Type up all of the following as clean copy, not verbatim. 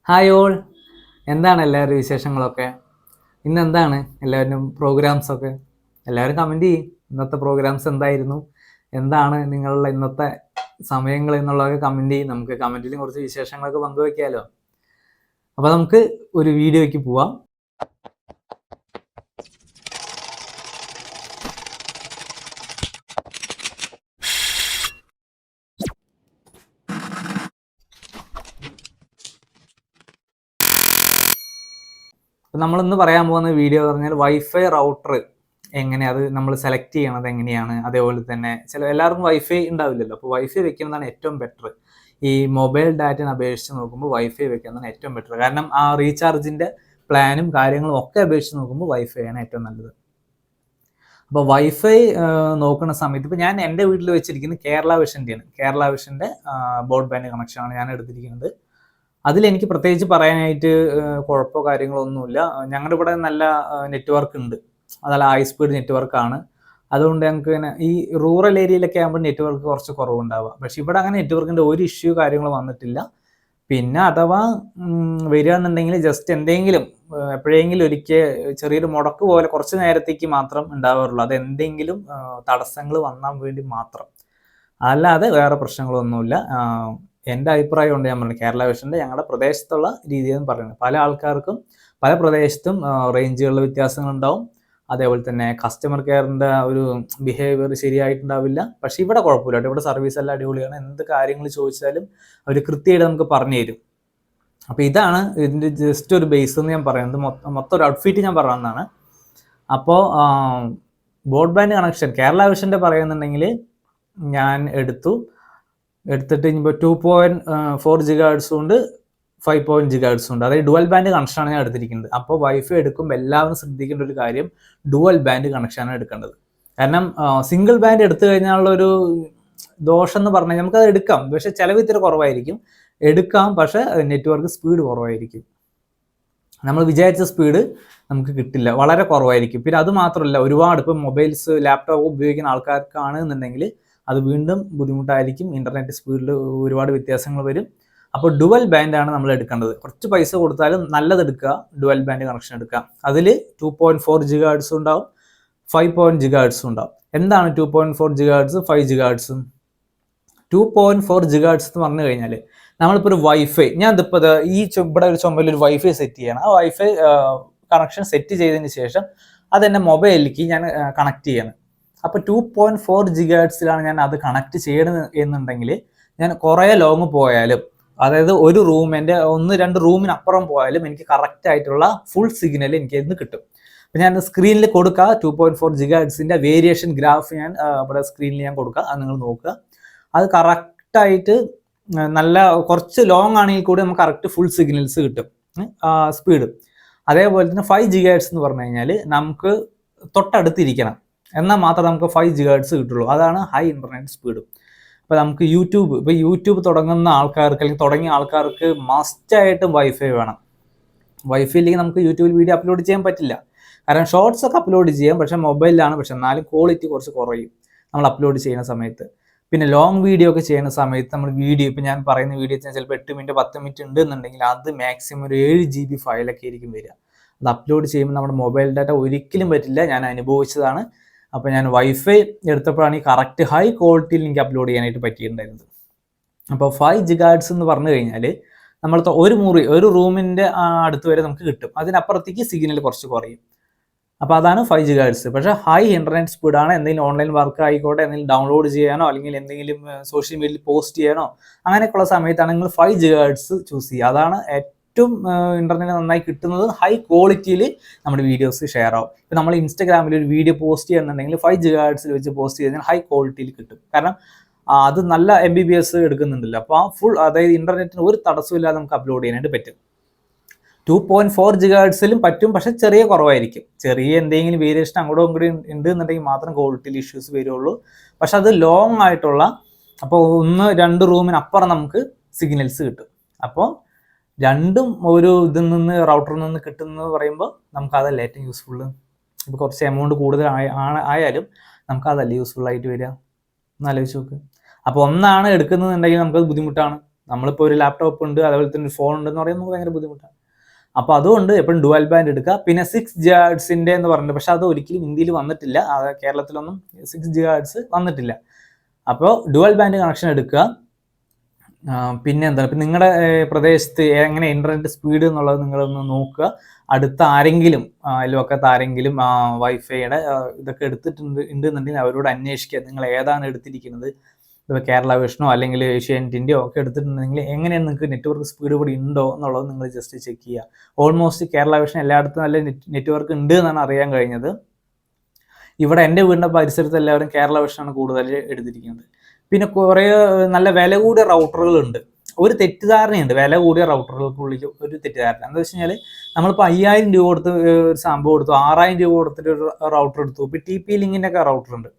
Hi all, എന്താണ് എല്ലാവരുടെ വിശേഷങ്ങളൊക്കെ? ഇന്ന് എന്താണ് എല്ലാവരും പ്രോഗ്രാംസൊക്കെ? എല്ലാവരും കമൻറ്റ് ചെയ്യും. ഇന്നത്തെ പ്രോഗ്രാംസ് എന്തായിരുന്നു, എന്താണ് നിങ്ങളുടെ ഇന്നത്തെ സമയങ്ങൾ എന്നുള്ളതൊക്കെ കമൻറ്റ് ചെയ്യും. നമുക്ക് കമൻറ്റിലും കുറച്ച് വിശേഷങ്ങളൊക്കെ പങ്കുവയ്ക്കാമല്ലോ. അപ്പോൾ നമുക്ക് ഒരു വീഡിയോയ്ക്ക് പോവാം. നമ്മളിന്ന് പറയാൻ പോകുന്ന വീഡിയോ പറഞ്ഞാൽ വൈഫൈ റൗട്ടർ എങ്ങനെ അത് നമ്മൾ സെലക്ട് ചെയ്യണത് എങ്ങനെയാണ്. അതേപോലെ തന്നെ എല്ലാവർക്കും വൈഫൈ ഉണ്ടാവില്ലല്ലോ, അപ്പോൾ വൈഫൈ വെക്കുന്നതാണ് ഏറ്റവും ബെറ്റർ. ഈ മൊബൈൽ ഡാറ്റയെ അപേക്ഷിച്ച് നോക്കുമ്പോൾ വൈഫൈ വെക്കുന്നതാണ് ഏറ്റവും ബെറ്റർ. കാരണം ആ റീചാർജിൻ്റെ പ്ലാനും കാര്യങ്ങളും ഒക്കെ അപേക്ഷിച്ച് നോക്കുമ്പോൾ വൈഫൈ ആണ് ഏറ്റവും നല്ലത്. അപ്പോൾ വൈഫൈ നോക്കുന്ന സമയത്ത് ഇപ്പോൾ ഞാൻ എൻ്റെ വീട്ടിൽ വെച്ചിരിക്കുന്നത് കേരള വിഷൻ്റെയാണ്. കേരള വിഷൻ്റെ ബ്രോഡ്ബാൻഡ് കണക്ഷനാണ് ഞാൻ എടുത്തിരിക്കുന്നത്. അതിലെനിക്ക് പ്രത്യേകിച്ച് പറയാനായിട്ട് കുഴപ്പമോ കാര്യങ്ങളോ ഒന്നുമില്ല. ഞങ്ങളുടെ ഇവിടെ നല്ല നെറ്റ്വർക്ക് ഉണ്ട്, അതല്ല ഹൈ സ്പീഡ് നെറ്റ്വർക്കാണ്. അതുകൊണ്ട് ഞങ്ങൾക്ക് ഇങ്ങനെ ഈ റൂറൽ ഏരിയയിലൊക്കെ ആകുമ്പോൾ നെറ്റ്വർക്ക് കുറച്ച് കുറവുണ്ടാവുക. പക്ഷെ ഇവിടെ അങ്ങനെ നെറ്റ്വർക്കിൻ്റെ ഒരു ഇഷ്യൂ കാര്യങ്ങളോ വന്നിട്ടില്ല. പിന്നെ അഥവാ വരികയെന്നുണ്ടെങ്കിൽ ജസ്റ്റ് എന്തെങ്കിലും എപ്പോഴെങ്കിലും ഒരിക്കൽ ചെറിയൊരു മുടക്ക് പോലെ കുറച്ച് നേരത്തേക്ക് മാത്രം ഉണ്ടാവാറുള്ളൂ. അത് എന്തെങ്കിലും തടസ്സങ്ങൾ വന്നാൽ വേണ്ടി മാത്രം, അല്ലാതെ വേറെ പ്രശ്നങ്ങളൊന്നുമില്ല. എൻ്റെ അഭിപ്രായം കൊണ്ട് ഞാൻ പറഞ്ഞു, കേരള വിഷൻ്റെ ഞങ്ങളുടെ പ്രദേശത്തുള്ള രീതിയെന്ന് പറയുന്നത്. പല ആൾക്കാർക്കും പല പ്രദേശത്തും റേഞ്ചുകളിൽ വ്യത്യാസങ്ങളുണ്ടാവും. അതേപോലെ തന്നെ കസ്റ്റമർ കെയറിൻ്റെ ഒരു ബിഹേവിയർ ശരിയായിട്ടുണ്ടാവില്ല. പക്ഷേ ഇവിടെ കുഴപ്പമില്ല കേട്ടോ, ഇവിടെ സർവീസ് എല്ലാം അടിപൊളിയാണ്. എന്ത് കാര്യങ്ങൾ ചോദിച്ചാലും അവർ കൃത്യമായിട്ട് നമുക്ക് പറഞ്ഞു തരും. അപ്പോൾ ഇതാണ് ഇതിൻ്റെ ജസ്റ്റ് ഒരു ബേസ് എന്ന് ഞാൻ പറയുന്നത്. മൊത്തം ഒരു ഔട്ട്ഫിറ്റ് ഞാൻ പറയുന്നതാണ്. അപ്പോൾ ബ്രോഡ്ബാൻഡ് കണക്ഷൻ കേരള വിഷൻ്റെ പറയുന്നുണ്ടെങ്കിൽ ഞാൻ എടുത്തിട്ട് ഇനിയിപ്പോൾ 2.4 GHz ഉണ്ട്, 5 GHz ഉണ്ട്. അതായത് ഡുവൽ ബാൻഡ് കണക്ഷനാണ് ഞാൻ എടുത്തിരിക്കുന്നത്. അപ്പോൾ വൈഫൈ എടുക്കുമ്പോൾ എല്ലാവരും ശ്രദ്ധിക്കേണ്ട ഒരു കാര്യം, ഡുവൽ ബാൻഡ് കണക്ഷനാണ് എടുക്കേണ്ടത്. കാരണം സിംഗിൾ ബാൻഡ് എടുത്തു കഴിഞ്ഞാലുള്ളൊരു ദോഷം എന്ന് പറഞ്ഞാൽ നമുക്കത് എടുക്കാം, പക്ഷെ ചിലവ് ഇത്തിരി കുറവായിരിക്കും. എടുക്കാം, പക്ഷേ നെറ്റ്വർക്ക് സ്പീഡ് കുറവായിരിക്കും. നമ്മൾ വിചാരിച്ച സ്പീഡ് നമുക്ക് കിട്ടില്ല, വളരെ കുറവായിരിക്കും. പിന്നെ അത് മാത്രമല്ല, ഒരുപാട് ഇപ്പം മൊബൈൽസ് ലാപ്ടോപ്പ് ഉപയോഗിക്കുന്ന ആൾക്കാർക്കാണ് എന്നുണ്ടെങ്കിൽ അത് വീണ്ടും ബുദ്ധിമുട്ടായിരിക്കും. ഇൻ്റർനെറ്റ് സ്പീഡിൽ ഒരുപാട് വ്യത്യാസങ്ങൾ വരും. അപ്പോൾ ഡുവൽ ബാൻഡാണ് നമ്മൾ എടുക്കേണ്ടത്. കുറച്ച് പൈസ കൊടുത്താലും നല്ലത് എടുക്കുക, ഡുവൽ ബാൻഡ് കണക്ഷൻ എടുക്കുക. അതിൽ 2.4 GHz ഉണ്ടാവും, 5 GHz ഉണ്ടാവും. എന്താണ് 2.4 GHz 5 GHz? 2.4 GHz എന്ന് പറഞ്ഞു കഴിഞ്ഞാൽ നമ്മളിപ്പോൾ ഒരു വൈഫൈ, ഞാൻ ഇതിപ്പോൾ ഈ ഇവിടെ ഒരു ചുമലിൽ ഒരു വൈഫൈ സെറ്റ് ചെയ്യണം. ആ വൈഫൈ കണക്ഷൻ സെറ്റ് ചെയ്തതിന് ശേഷം അതെൻ്റെ മൊബൈലിലേക്ക് ഞാൻ കണക്ട് ചെയ്യണം. അപ്പോൾ 2.4 GHz ഞാൻ അത് കണക്ട് ചെയ്യണം എന്നുണ്ടെങ്കിൽ ഞാൻ കുറേ ലോങ് പോയാലും, അതായത് ഒരു റൂമിൻ്റെ 1-2 റൂമിനപ്പുറം പോയാലും എനിക്ക് കറക്റ്റ് ആയിട്ടുള്ള ഫുൾ സിഗ്നൽ എനിക്ക് ഇന്ന് കിട്ടും. അപ്പം ഞാൻ സ്ക്രീനിൽ കൊടുക്കുക 2.4 GHzൻ്റെ വേരിയേഷൻ ഗ്രാഫ് ഞാൻ ഇവിടെ സ്ക്രീനിൽ ഞാൻ കൊടുക്കുക. അത് നിങ്ങൾ നോക്കുക. അത് കറക്റ്റായിട്ട് നല്ല കുറച്ച് ലോങ് ആണെങ്കിൽ കൂടി നമുക്ക് കറക്റ്റ് ഫുൾ സിഗ്നൽസ് കിട്ടും, സ്പീഡ്. അതേപോലെ തന്നെ 5 GHz എന്ന് പറഞ്ഞു കഴിഞ്ഞാൽ നമുക്ക് തൊട്ടടുത്തിരിക്കണം, എന്നാൽ മാത്രമേ നമുക്ക് 5 GHz കിട്ടുള്ളൂ. അതാണ് ഹൈ ഇൻ്റർനെറ്റ് സ്പീഡ്. അപ്പോൾ നമുക്ക് യൂട്യൂബ് തുടങ്ങുന്ന ആൾക്കാർക്ക് അല്ലെങ്കിൽ തുടങ്ങിയ ആൾക്കാർക്ക് മസ്റ്റായിട്ടും വൈഫൈ വേണം. വൈഫൈ ഇല്ലെങ്കിൽ നമുക്ക് യൂട്യൂബിൽ വീഡിയോ അപ്ലോഡ് ചെയ്യാൻ പറ്റില്ല. കാരണം ഷോർട്സ് ഒക്കെ അപ്ലോഡ് ചെയ്യാം, പക്ഷേ മൊബൈലിലാണ്. പക്ഷെ എന്നാലും ക്വാളിറ്റി കുറച്ച് കുറയും നമ്മൾ അപ്ലോഡ് ചെയ്യുന്ന സമയത്ത്. പിന്നെ ലോങ് വീഡിയോ ഒക്കെ ചെയ്യുന്ന സമയത്ത് നമ്മൾ ഇപ്പം ഞാൻ പറയുന്ന വീഡിയോ ചിലപ്പോൾ 8 മിനിറ്റ് 10 മിനിറ്റ് ഉണ്ട് എന്നുണ്ടെങ്കിൽ അത് മാക്സിമം ഒരു 7 GB ഫയലൊക്കെ ആയിരിക്കും വരിക. അത് അപ്ലോഡ് ചെയ്യുമ്പോൾ നമ്മുടെ മൊബൈൽ ഡാറ്റ ഒരിക്കലും പറ്റില്ല, ഞാൻ അനുഭവിച്ചതാണ്. അപ്പോൾ ഞാൻ വൈഫൈ എടുത്തപ്പോഴാണ് ഈ കറക്റ്റ് ഹൈ ക്വാളിറ്റിയിൽ എനിക്ക് അപ്ലോഡ് ചെയ്യാനായിട്ട് പറ്റിയിട്ടുണ്ടായിരുന്നത്. അപ്പോൾ 5 GHz എന്ന് പറഞ്ഞു കഴിഞ്ഞാൽ നമ്മൾ ഒരു റൂമിൻ്റെ അടുത്ത് വരെ നമുക്ക് കിട്ടും. അതിനപ്പുറത്തേക്ക് സിഗ്നൽ കുറച്ച് കുറയും. അപ്പോൾ അതാണ് 5 GHz. പക്ഷേ ഹൈ ഇൻ്റർനെറ്റ് സ്പീഡാണ്. എന്തെങ്കിലും ഓൺലൈൻ വർക്ക് ആയിക്കോട്ടെ, എന്തെങ്കിലും ഡൗൺലോഡ് ചെയ്യാനോ അല്ലെങ്കിൽ എന്തെങ്കിലും സോഷ്യൽ മീഡിയയിൽ പോസ്റ്റ് ചെയ്യാനോ അങ്ങനെയൊക്കെയുള്ള സമയത്താണ് നിങ്ങൾ 5 GHz ചൂസ് ചെയ്യുക. അതാണ് ഏറ്റവും ഇൻ്റർനെറ്റ് നന്നായി കിട്ടുന്നത്. ഹൈ ക്വാളിറ്റിയിൽ നമ്മുടെ വീഡിയോസ് ഷെയർ ആവും. ഇപ്പം നമ്മൾ ഇൻസ്റ്റാഗ്രാമിൽ ഒരു വീഡിയോ പോസ്റ്റ് ചെയ്യുന്നുണ്ടെങ്കിൽ 5 GHz വെച്ച് പോസ്റ്റ് ചെയ്താൽ ഹൈ ക്വാളിറ്റിയിൽ കിട്ടും. കാരണം അത് നല്ല MBPS എടുക്കുന്നുണ്ടല്ലോ. അപ്പോൾ ആ ഫുൾ, അതായത് ഇൻ്റർനെറ്റിന് ഒരു തടസ്സമില്ലാതെ നമുക്ക് അപ്ലോഡ് ചെയ്യാനായിട്ട് പറ്റും. 2.4 GHzലും പറ്റും, പക്ഷെ ചെറിയ കുറവായിരിക്കും. ചെറിയ എന്തെങ്കിലും വേരിയേഷൻ അങ്ങോട്ടും ഇങ്ങോട്ടും ഉണ്ട് എന്നുണ്ടെങ്കിൽ മാത്രം ക്വാളിറ്റിയിൽ ഇഷ്യൂസ് വരുള്ളൂ. പക്ഷെ അത് ലോങ് ആയിട്ടുള്ള, അപ്പോൾ 1-2 റൂമിനപ്പുറം നമുക്ക് സിഗ്നൽസ് കിട്ടും. അപ്പോൾ രണ്ടും ഒരു ഇതിൽ നിന്ന് റൗട്ടറിൽ നിന്ന് കിട്ടുന്നത് പറയുമ്പോൾ നമുക്ക് അതല്ല ഏറ്റവും യൂസ്ഫുള്ള്. ഇപ്പോൾ കുറച്ച് എമൗണ്ട് കൂടുതൽ ആയാലും നമുക്ക് അതല്ല യൂസ്ഫുൾ ആയിട്ട് വരിക, ഒന്ന് ആലോചിച്ച് നോക്ക്. അപ്പോൾ ഒന്നാണ് എടുക്കുന്നതെന്നുണ്ടെങ്കിൽ നമുക്കത് ബുദ്ധിമുട്ടാണ്. നമ്മളിപ്പോൾ ഒരു ലാപ്ടോപ്പ് ഉണ്ട്, അതുപോലെ തന്നെ ഒരു ഫോൺ ഉണ്ടെന്ന് പറയുമ്പോൾ നമുക്ക് ഭയങ്കര ബുദ്ധിമുട്ടാണ്. അപ്പോൾ അതുകൊണ്ട് എപ്പോഴും ഡുവൽ ബാൻഡ് എടുക്കുക. പിന്നെ 6 GHz എന്ന് പറഞ്ഞിട്ട്, പക്ഷെ അത് ഒരിക്കലും ഇന്ത്യയിൽ വന്നിട്ടില്ല, കേരളത്തിലൊന്നും 6 GHz വന്നിട്ടില്ല. അപ്പോൾ ഡുവൽ ബാൻഡ് കണക്ഷൻ എടുക്കുക. പിന്നെ എന്താണ്, ഇപ്പം നിങ്ങളുടെ പ്രദേശത്ത് എങ്ങനെ ഇൻ്റർനെറ്റ് സ്പീഡ് എന്നുള്ളത് നിങ്ങളൊന്ന് നോക്കുക. അടുത്ത ആരെങ്കിലും അയൽവക്കത്ത് ആരെങ്കിലും വൈഫൈയുടെ ഇതൊക്കെ ഉണ്ടെന്നുണ്ടെങ്കിൽ അവരോട് അന്വേഷിക്കുക, നിങ്ങൾ ഏതാണ് എടുത്തിരിക്കുന്നത്. ഇപ്പോൾ കേരള വിഷനോ അല്ലെങ്കിൽ ഏഷ്യാനെറ്റിൻ്റെയോ ഒക്കെ എടുത്തിട്ടുണ്ടെങ്കിൽ എങ്ങനെയാണ് നിങ്ങൾക്ക് നെറ്റ്വർക്ക് സ്പീഡ് കൂടി ഉണ്ടോ എന്നുള്ളത് നിങ്ങൾ ജസ്റ്റ് ചെക്ക് ചെയ്യുക. ഓൾമോസ്റ്റ് കേരള വിഷൻ എല്ലായിടത്തും നല്ല നെറ്റ്വർക്ക് ഉണ്ട് എന്നാണ് അറിയാൻ കഴിഞ്ഞത്. ഇവിടെ എൻ്റെ വീടിൻ്റെ പരിസരത്ത് എല്ലാവരും കേരള വിഷനാണ് കൂടുതൽ എടുത്തിരിക്കുന്നത്. പിന്നെ കുറേ നല്ല വില കൂടിയ റൗട്ടറുകളുണ്ട്. ഒരു തെറ്റിദ്ധാരണയുണ്ട് വില കൂടിയ റൗട്ടറുകൾക്കുള്ളിൽ ഒരു തെറ്റിദ്ധാരണ എന്താ വെച്ച് കഴിഞ്ഞാൽ, നമ്മളിപ്പോൾ 5000 രൂപ കൊടുത്ത് ഒരു സംഭവം എടുത്തു, 6000 രൂപ കൊടുത്തിട്ട് ഒരു റൗട്ടർ എടുത്തു. ഇപ്പോൾ TP ലിങ്കിൻ്റെ ഒക്കെ റൗട്ടർ ഉണ്ട്.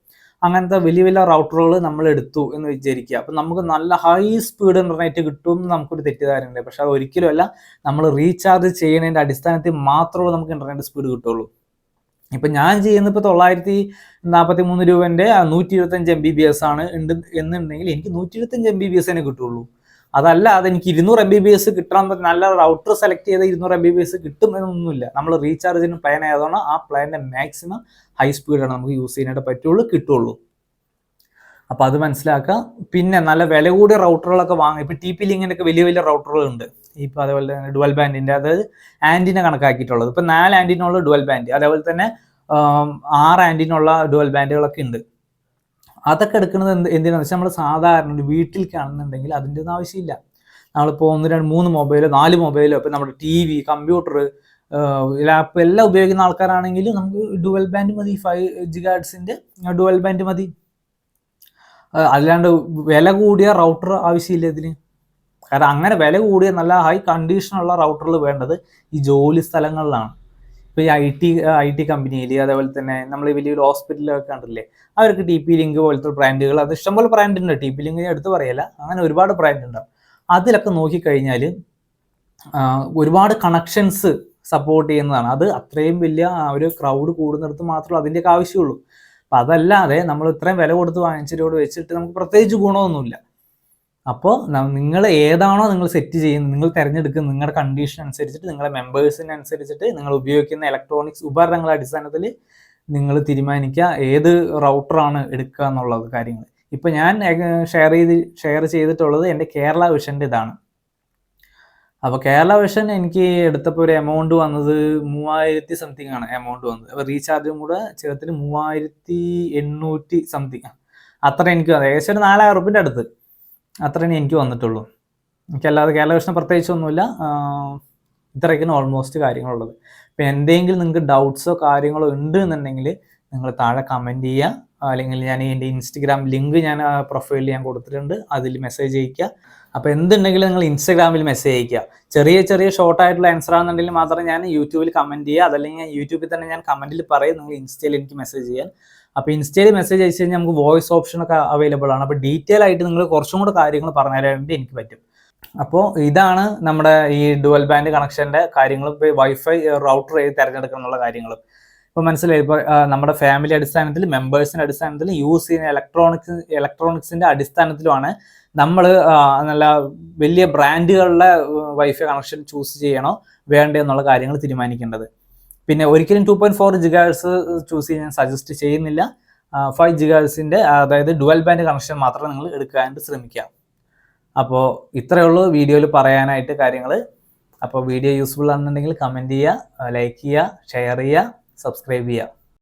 അങ്ങനത്തെ വലിയ വലിയ റൗട്ടറുകൾ നമ്മൾ എടുത്തു എന്ന് വിചാരിക്കുക, അപ്പം നമുക്ക് നല്ല ഹൈ സ്പീഡ് ഇൻ്റർനെറ്റ് കിട്ടും എന്ന് നമുക്കൊരു തെറ്റിദ്ധാരണയുണ്ട്. പക്ഷെ അത് ഒരിക്കലും അല്ല. നമ്മൾ റീചാർജ് ചെയ്യുന്നതിൻ്റെ അടിസ്ഥാനത്തിൽ മാത്രമേ നമുക്ക് ഇൻ്റർനെറ്റ് സ്പീഡ് കിട്ടുള്ളൂ. ഇപ്പം ഞാൻ ചെയ്യുന്നത് ഇപ്പോൾ 943 രൂപേൻ്റെ 125 MBPS ആണ് എന്നുണ്ടെങ്കിൽ എനിക്ക് 125 MBPS തന്നെ കിട്ടുള്ളൂ. അതല്ല അതെനിക്ക് 200 MBPS കിട്ടാൻ നല്ല റൗട്ടർ സെലക്ട് ചെയ്ത് 200 MBPS കിട്ടും എന്നൊന്നുമില്ല. നമ്മൾ റീചാർജിന് പ്ലാൻ ആയതുകൊണ്ട് ആ പ്ലാനിൻ്റെ മാക്സിമം ഹൈ സ്പീഡാണ് നമുക്ക് യൂസ് ചെയ്യാനായിട്ട് കിട്ടുള്ളൂ. അപ്പോൾ അത് മനസ്സിലാക്കുക. പിന്നെ നല്ല വില കൂടിയ റൗട്ടറുകളൊക്കെ വാങ്ങുക. ഇപ്പോൾ TP ലിങ്കിൻ്റെ ഒക്കെ വലിയ വലിയ റൗട്ടറുകളുണ്ട്. ഇപ്പോൾ അതേപോലെ തന്നെ ഡുവൽ ബാൻഡിൻ്റെ, അതായത് ആൻറ്റിന കണക്കാക്കിയിട്ടുള്ളത്. ഇപ്പോൾ 4 ആൻറ്റിനുള്ള ഡുവൽ ബാൻഡ്, അതേപോലെ തന്നെ 6 ആൻറ്റിനുള്ള ഡുവൽ ബാൻഡുകളൊക്കെ ഉണ്ട്. അതൊക്കെ എടുക്കുന്നത് എന്തിനാണെന്ന് വെച്ചാൽ, നമ്മൾ സാധാരണ ഒരു വീട്ടിൽ കാണുന്നുണ്ടെങ്കിൽ അതിൻ്റെ ഒന്നും ആവശ്യമില്ല. നമ്മളിപ്പോൾ 1, 2, 3 മൊബൈലോ 4 മൊബൈലോ, ഇപ്പോൾ നമ്മുടെ TV, കമ്പ്യൂട്ടർ, ലാപ്പ് എല്ലാം ഉപയോഗിക്കുന്ന ആൾക്കാരാണെങ്കിൽ നമുക്ക് ഡുവൽ ബാൻഡ് മതി. 5 GHz ഡുവൽ ബാൻഡ് മതി. അല്ലാണ്ട് വില കൂടിയ റൗട്ടർ ആവശ്യമില്ല ഇതിന്. കാരണം അങ്ങനെ വില കൂടിയ നല്ല ഹൈ കണ്ടീഷനുള്ള റൗട്ടറുകൾ വേണ്ടത് ഈ ജോലി സ്ഥലങ്ങളിലാണ്. ഇപ്പോൾ ഈ IT കമ്പനിയിൽ, അതേപോലെ തന്നെ നമ്മൾ ഈ വലിയൊരു ഹോസ്പിറ്റലൊക്കെ കണ്ടില്ലേ, അവർക്ക് TP ലിങ്ക് പോലത്തെ ബ്രാൻഡുകൾ, അത് ഇഷ്ടംപോലെ ബ്രാൻഡ് ഉണ്ട്. TP ലിങ്ക് എടുത്ത് പറയല്ല, അങ്ങനെ ഒരുപാട് ബ്രാൻഡ് ഉണ്ടാവും. അതിലൊക്കെ നോക്കിക്കഴിഞ്ഞാൽ ഒരുപാട് കണക്ഷൻസ് സപ്പോർട്ട് ചെയ്യുന്നതാണ്. അത് അത്രയും വലിയ ഒരു ക്രൗഡ് കൂടുന്നിടത്ത് മാത്രമേ അതിൻ്റെയൊക്കെ ആവശ്യമുള്ളൂ. അപ്പം അതല്ലാതെ നമ്മൾ ഇത്രയും വില കൊടുത്ത് വാങ്ങിച്ചിട്ട് വെച്ചിട്ട് നമുക്ക് പ്രത്യേകിച്ച് ഗുണമൊന്നുമില്ല. അപ്പോൾ നിങ്ങൾ ഏതാണോ നിങ്ങൾ സെറ്റ് ചെയ്യുന്നത്, നിങ്ങൾ തിരഞ്ഞെടുക്കുന്ന നിങ്ങളുടെ കണ്ടീഷൻ അനുസരിച്ചിട്ട്, നിങ്ങളുടെ മെമ്പേഴ്സിന് അനുസരിച്ചിട്ട്, നിങ്ങൾ ഉപയോഗിക്കുന്ന ഇലക്ട്രോണിക്സ് ഉപകരണങ്ങളുടെ അടിസ്ഥാനത്തിൽ നിങ്ങൾ തീരുമാനിക്കുക ഏത് റൗട്ടറാണ് എടുക്കുക എന്നുള്ളത് കാര്യങ്ങൾ. ഇപ്പം ഞാൻ ഷെയർ ചെയ്തിട്ടുള്ളത് എൻ്റെ കേരള വിഷൻ്റെ ഇതാണ്. അപ്പോൾ കേരള വിഷൻ എനിക്ക് എടുത്തപ്പോൾ ഒരു എമൗണ്ട് വന്നത് 3000 സംതിങ് ആണ് എമൗണ്ട് വന്നത്. അപ്പോൾ റീചാർജും കൂടെ ചേർത്തിട്ട് 3800 സംതിങ്, അത്ര എനിക്ക് ഏകദേശം ഒരു 4000 റുപ്യൻ്റെ അടുത്ത് അത്രയാണ് എനിക്ക് വന്നിട്ടുള്ളൂ. എനിക്കല്ലാതെ കേരള വിഷന് പ്രത്യേകിച്ചൊന്നുമില്ല. ഇത്രയൊക്കെയാണ് ഓൾമോസ്റ്റ് കാര്യങ്ങളുള്ളത്. ഇപ്പം എന്തെങ്കിലും നിങ്ങൾക്ക് ഡൗട്ട്സോ കാര്യങ്ങളോ ഉണ്ട് എന്നുണ്ടെങ്കിൽ നിങ്ങൾ താഴെ കമൻറ്റ് ചെയ്യുക, അല്ലെങ്കിൽ ഞാൻ എൻ്റെ ഇൻസ്റ്റഗ്രാം ലിങ്ക് ഞാൻ പ്രൊഫൈലിൽ ഞാൻ കൊടുത്തിട്ടുണ്ട്, അതിൽ മെസ്സേജ് അയയ്ക്കുക. അപ്പോൾ എന്തുണ്ടെങ്കിലും നിങ്ങൾ ഇൻസ്റ്റഗ്രാമിൽ മെസ്സേജ് അയയ്ക്കുക. ചെറിയ ഷോർട്ടായിട്ടുള്ള ആൻസർ ആണെന്നുണ്ടെങ്കിൽ മാത്രമേ ഞാൻ യൂട്യൂബിൽ കമൻറ്റ് ചെയ്യുക, അതല്ലെങ്കിൽ യൂട്യൂബിൽ തന്നെ ഞാൻ കമൻറ്റിൽ പറയും നിങ്ങൾ ഇൻസ്റ്റയിൽ എനിക്ക് മെസ്സേജ് ചെയ്യാൻ. അപ്പോൾ ഇൻസ്റ്റയിൽ മെസ്സേജ് അയച്ചു കഴിഞ്ഞാൽ നമുക്ക് വോയിസ് ഓപ്ഷനൊക്കെ അവൈലബിൾ ആണ്. അപ്പോൾ ഡീറ്റെയിൽ ആയിട്ട് നിങ്ങൾ കുറച്ചും കൂടെ കാര്യങ്ങൾ പറഞ്ഞു തരാനായിട്ട് എനിക്ക് പറ്റും. അപ്പോൾ ഇതാണ് നമ്മുടെ ഈ ഡുവൽ ബാൻഡ് കണക്ഷൻ്റെ കാര്യങ്ങളും, ഇപ്പോൾ വൈഫൈ റൗട്ടർ ഏത് തിരഞ്ഞെടുക്കണം എന്നുള്ള കാര്യങ്ങളും ഇപ്പോൾ മനസ്സിലായി. ഇപ്പോൾ നമ്മുടെ ഫാമിലി അടിസ്ഥാനത്തിൽ, മെമ്പേഴ്സിൻ്റെ അടിസ്ഥാനത്തിൽ, യൂസ് ചെയ്യുന്ന ഇലക്ട്രോണിക്സിൻ്റെ അടിസ്ഥാനത്തിലുമാണ് നമ്മൾ നല്ല വലിയ ബ്രാൻഡുകളുടെ വൈഫൈ കണക്ഷൻ ചൂസ് ചെയ്യണോ വേണ്ടേ എന്നുള്ള കാര്യങ്ങൾ തീരുമാനിക്കേണ്ടത്. പിന്നെ ഒരിക്കലും 2.4 GHz ചൂസ് ചെയ്യാൻ സജസ്റ്റ് ചെയ്യുന്നില്ല. 5 GHz അതായത് ഡുവൽ ബാൻഡ് കണക്ഷൻ മാത്രം നിങ്ങൾ എടുക്കാനായിട്ട് ശ്രമിക്കുക. അപ്പോൾ ഇത്രയേ ഉള്ളൂ വീഡിയോയിൽ പറയാനായിട്ട് കാര്യങ്ങൾ. അപ്പോൾ വീഡിയോ യൂസ്ഫുൾ ആണെന്നുണ്ടെങ്കിൽ കമൻറ്റ് ചെയ്യുക, ലൈക്ക് ചെയ്യുക, ഷെയർ ചെയ്യുക, സബ്സ്ക്രൈബ് ചെയ്യുക.